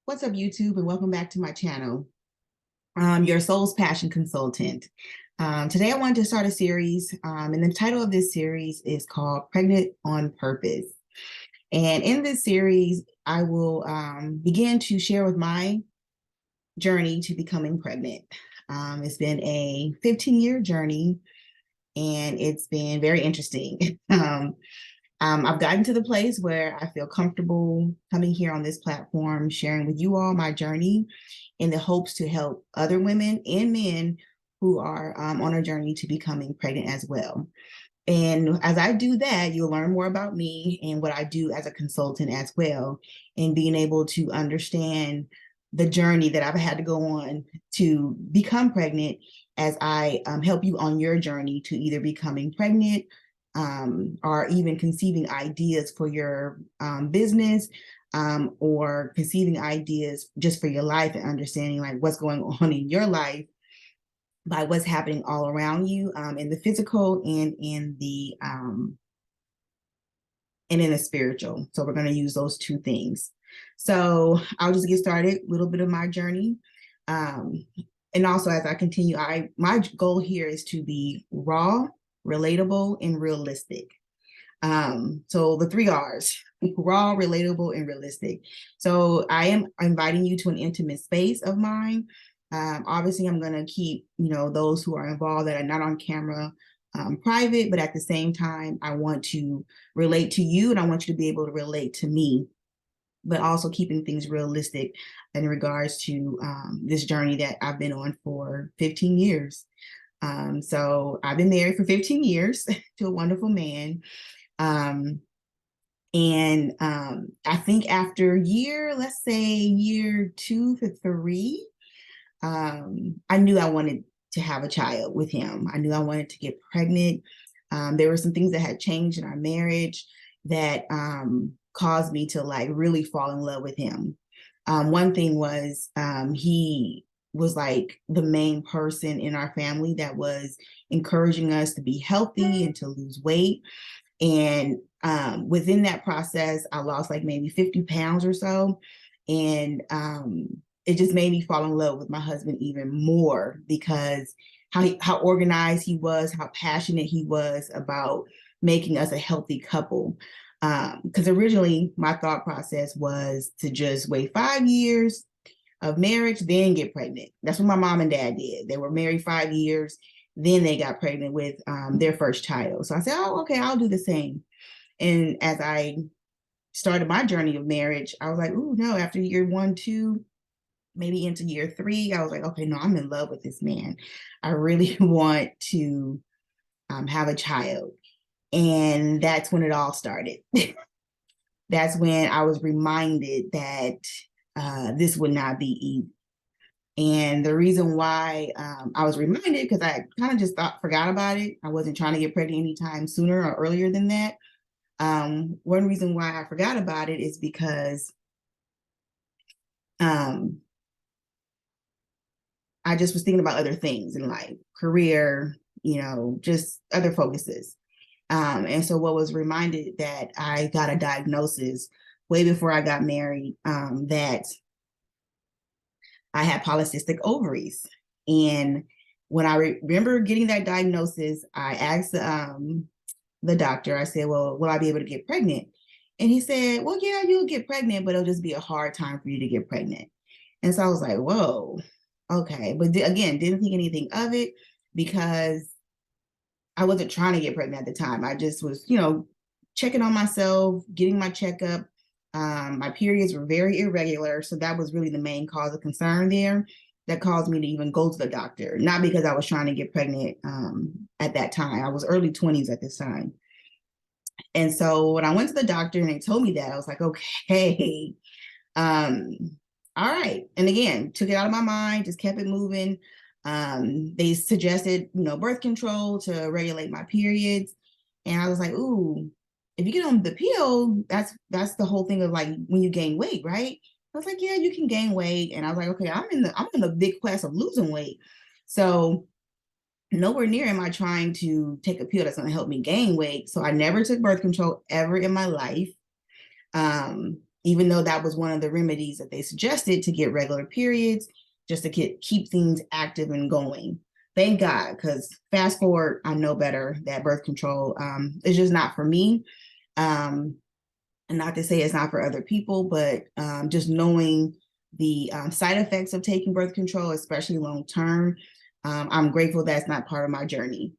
What's up, YouTube, and welcome back to my channel. Your Soul's Passion Consultant. Today, I wanted to start a series, and the title of this series is called Pregnant on Purpose. And in this series, I will begin to share with my journey to becoming pregnant. It's been a 15-year journey, and it's been very interesting. I've gotten to the place where I feel comfortable coming here on this platform, sharing with you all my journey in the hopes to help other women and men who are on a journey to becoming pregnant as well. And as I do that, you'll learn more about me and what I do as a consultant as well, and being able to understand the journey that I've had to go on to become pregnant as I help you on your journey to either becoming pregnant or even conceiving ideas for your business, or conceiving ideas just for your life and understanding like what's going on in your life by what's happening all around you, in the physical and in the spiritual. So we're going to use those two things. So I'll just get started, a little bit of my journey. And also as I continue, my goal here is to be raw, relatable, and realistic. So the 3 R's: raw, relatable, and realistic. So I am inviting you to an intimate space of mine. Obviously, I'm going to keep, those who are involved that are not on camera private, but at the same time, I want to relate to you and I want you to be able to relate to me, but also keeping things realistic in regards to this journey that I've been on for 15 years. So I've been married for 15 years to a wonderful man. I think after let's say year 2 to 3, I knew I wanted to have a child with him. I knew I wanted to get pregnant. There were some things that had changed in our marriage that caused me to like really fall in love with him. One thing was he was like the main person in our family that was encouraging us to be healthy and to lose weight. And within that process, I lost like maybe 50 pounds or so. And it just made me fall in love with my husband even more because how organized he was, how passionate he was about making us a healthy couple. Because originally my thought process was to just wait 5 years of marriage, then get pregnant. That's what my mom and dad did. They were married 5 years, then they got pregnant with their first child. So I said, oh, okay, I'll do the same. And as I started my journey of marriage, I was like, oh, no, after year 1, 2, maybe into year 3, I was like, okay, no, I'm in love with this man. I really want to have a child. And that's when it all started. That's when I was reminded that this would not be easy. And the reason why I was reminded, because I kind of just forgot about it. I wasn't trying to get pregnant anytime sooner or earlier than that. One reason why I forgot about it is because I just was thinking about other things in life, career, just other focuses. And so what was reminded that I got a diagnosis way before I got married, that I had polycystic ovaries. And when I remember getting that diagnosis, I asked the doctor, I said, well, will I be able to get pregnant? And he said, well, yeah, you'll get pregnant, but it'll just be a hard time for you to get pregnant. And so I was like, whoa, okay. But again, didn't think anything of it because I wasn't trying to get pregnant at the time. I just was, checking on myself, getting my checkup. My periods were very irregular. So that was really the main cause of concern there that caused me to even go to the doctor. Not because I was trying to get pregnant at that time. I was early 20s at this time. And so when I went to the doctor and they told me that, I was like, okay, all right. And again, took it out of my mind, just kept it moving. They suggested, birth control to regulate my periods. And I was like, ooh, if you get on the pill, that's the whole thing of like when you gain weight, right? I was like, yeah, you can gain weight. And I was like, okay, I'm in the big quest of losing weight. So nowhere near am I trying to take a pill that's going to help me gain weight. So I never took birth control ever in my life. even though that was one of the remedies that they suggested to get regular periods, just to keep things active and going. Thank God, because fast forward, I know better that birth control is just not for me. And not to say it's not for other people, but just knowing the side effects of taking birth control, especially long term, I'm grateful that's not part of my journey.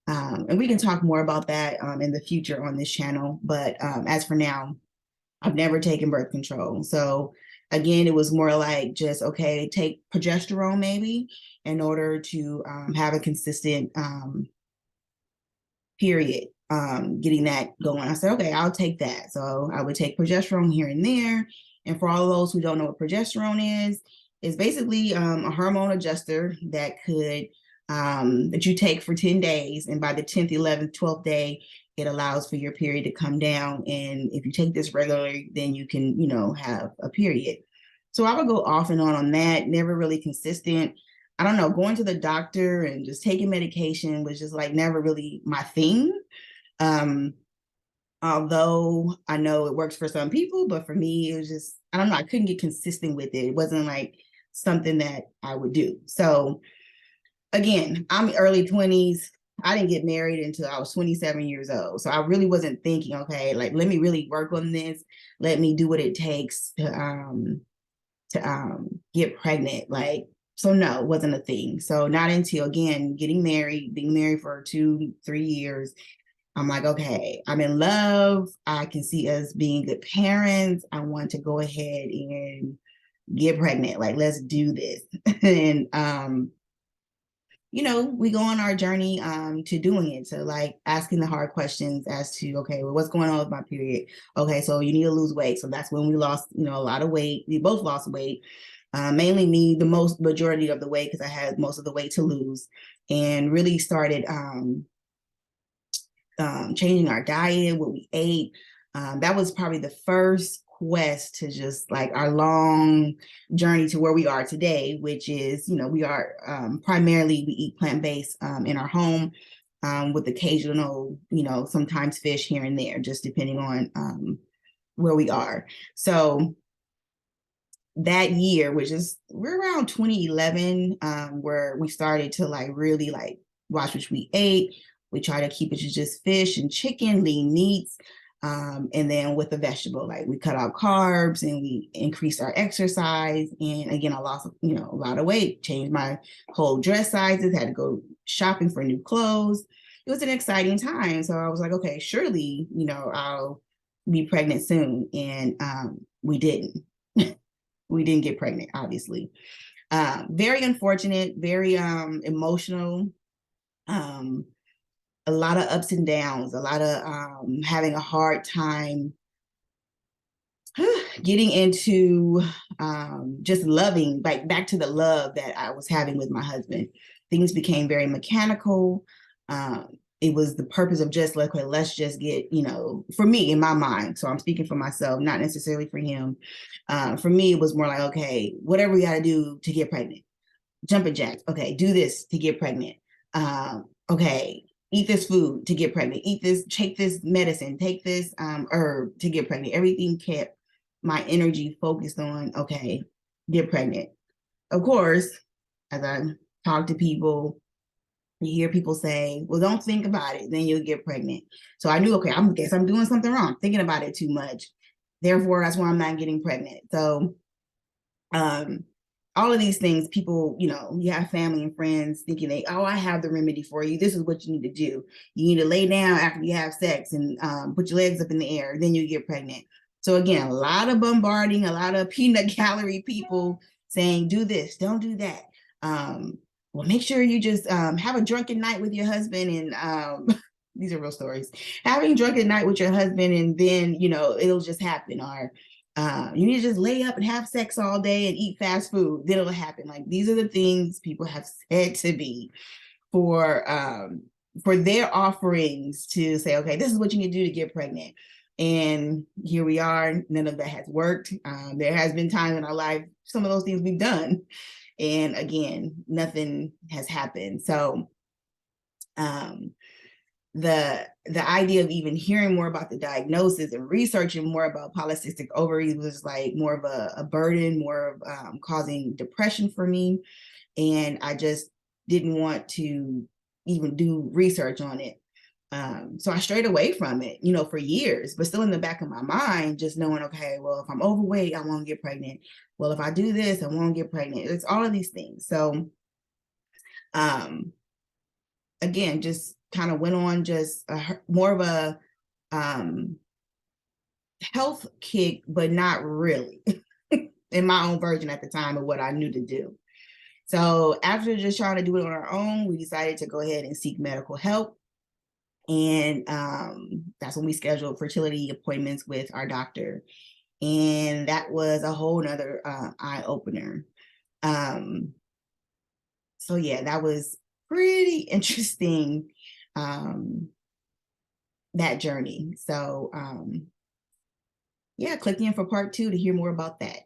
And we can talk more about that in the future on this channel. But as for now, I've never taken birth control. So again, it was more like just, okay, take progesterone maybe in order to have a consistent period, getting that going. I said, okay, I'll take that. So I would take progesterone here and there. And for all of those who don't know what progesterone is, it's basically a hormone adjuster that could that you take for 10 days. And by the 10th, 11th, 12th day, it allows for your period to come down. And if you take this regularly, then you can, have a period. So I would go off and on that, never really consistent. I don't know, going to the doctor and just taking medication was just like never really my thing. Although I know it works for some people, but for me, it was just, I don't know, I couldn't get consistent with it. It wasn't like something that I would do. So again, I'm early 20s. I didn't get married until I was 27 years old. So I really wasn't thinking, okay, like, let me really work on this. Let me do what it takes to get pregnant. Like, so no, it wasn't a thing. So not until, again, being married for 2-3 years, I'm like, okay, I'm in love. I can see us being good parents. I want to go ahead and get pregnant. Like, let's do this. And we go on our journey to doing it, to like asking the hard questions as to, okay, well, what's going on with my period? Okay, so you need to lose weight. So that's when we lost, a lot of weight. We both lost weight. Mainly me, the majority of the weight, because I had most of the weight to lose, and really started changing our diet, what we ate. That was probably the first quest to just like our long journey to where we are today, which is, we are primarily, we eat plant-based in our home, with occasional, sometimes fish here and there, just depending on where we are. So that year, which is we're around 2011, where we started to like really like watch what we ate. We try to keep it to just fish and chicken, lean meats. And then with the vegetable, like we cut out carbs and we increased our exercise. And again, I lost, a lot of weight, changed my whole dress sizes, had to go shopping for new clothes. It was an exciting time. So I was like, okay, surely, I'll be pregnant soon. And we didn't. We didn't get pregnant, obviously. Very unfortunate, very emotional. A lot of ups and downs, a lot of having a hard time getting into just loving, like back to the love that I was having with my husband. Things became very mechanical. It was the purpose of just like, okay, let's just get, for me in my mind. So I'm speaking for myself, not necessarily for him. For me, it was more like, okay, whatever we got to do to get pregnant. Jumping jacks. Okay, do this to get pregnant. Okay, eat this food to get pregnant. Take this medicine, take this herb to get pregnant. Everything kept my energy focused on, okay, get pregnant. Of course, as I talk to people, you hear people say, well, don't think about it, then you'll get pregnant. So I knew, okay, I guess I'm doing something wrong, thinking about it too much. Therefore, that's why I'm not getting pregnant. So all of these things, people, you have family and friends thinking I have the remedy for you. This is what you need to do. You need to lay down after you have sex and put your legs up in the air, then you get pregnant. So again, a lot of bombarding, a lot of peanut gallery people saying, do this, don't do that. Well, make sure you just have a drunken night with your husband, and these are real stories. Having a drunken night with your husband, and then, it'll just happen. Or you need to just lay up and have sex all day and eat fast food, then it'll happen. Like, these are the things people have said to me for their offerings to say, okay, this is what you need to do to get pregnant. And here we are, none of that has worked. There has been times in our life, some of those things we've done, and again, nothing has happened. So the idea of even hearing more about the diagnosis and researching more about polycystic ovaries was like more of a burden, more of causing depression for me. And I just didn't want to even do research on it. So I strayed away from it, you know, for years, but still in the back of my mind, just knowing, okay, well, if I'm overweight, I won't get pregnant. Well, if I do this, I won't get pregnant. It's all of these things. So again, just kind of went on just more of a health kick, but not really in my own version at the time of what I knew to do. So after just trying to do it on our own, we decided to go ahead and seek medical help. And that's when we scheduled fertility appointments with our doctor. And that was a whole nother eye opener. So yeah, that was pretty interesting, that journey. So yeah, click in for part 2 to hear more about that.